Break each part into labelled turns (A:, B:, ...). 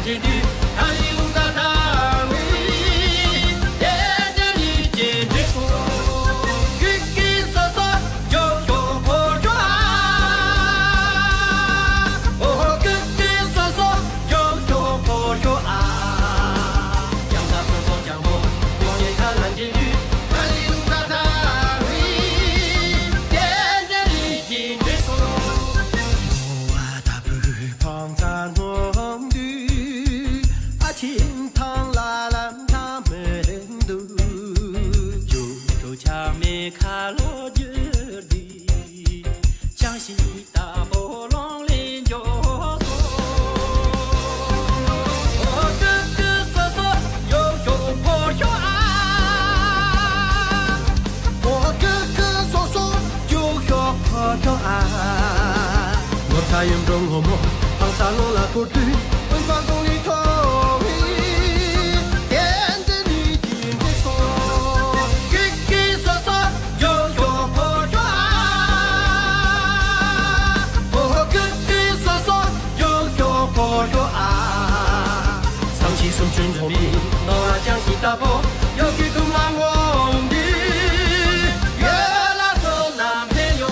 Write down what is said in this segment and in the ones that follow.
A: 见的，他一路打他为，点点一见的说，给给说说有有破抓，哦给给说说有有破抓啊，让他不说讲我，我也看蓝见的，他一路打他为，点点一见的说。 天堂拉兰他们都就像没看落日里，江西大波浪林就说，我哥哥说说有有破有啊，我哥哥说说有有破有啊，我太阳中我梦，昂沙龙拉过去，文化公里头。 送君从里，我江西大坡，有句东南我的，月拉手男朋友。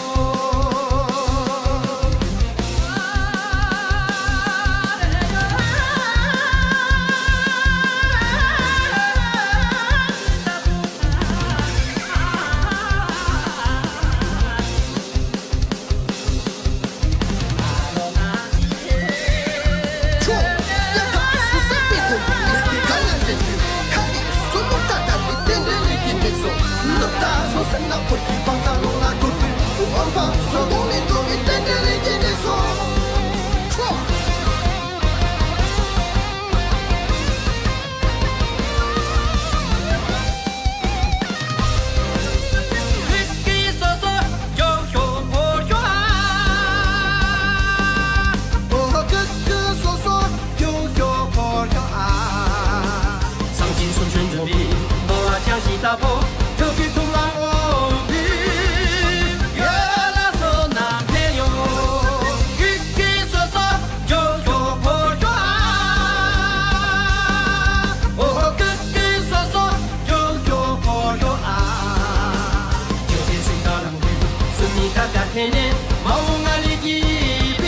A: 那我一帮张罗拉过去，我帮说公里多一点点的点点说，错。给给说说有有破有啊，我哥哥说说有有破有啊，上进顺顺准备，我江西大坡。 有句东南我的，月拉手男朋友，给给说说有有破抓，哦给给说说有有破有啊，就别谁打冷雨，是你大家天天毛俺的一笔，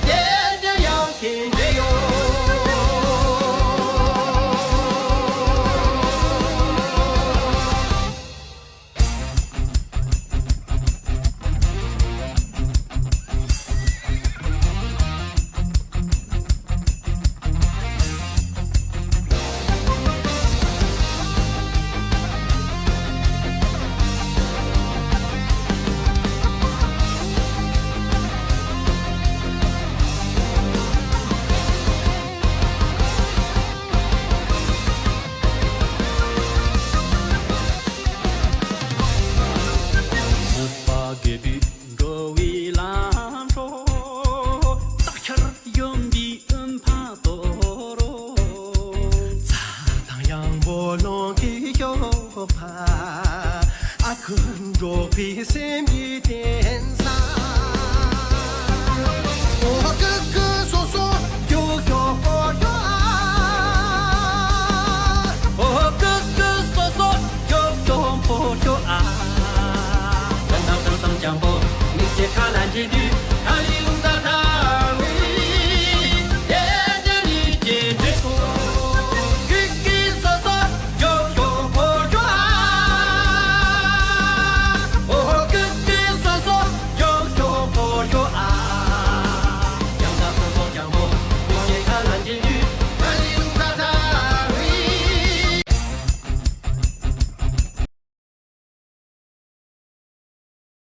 A: 点点要听的哟。 我怕，阿坤若比谁比天。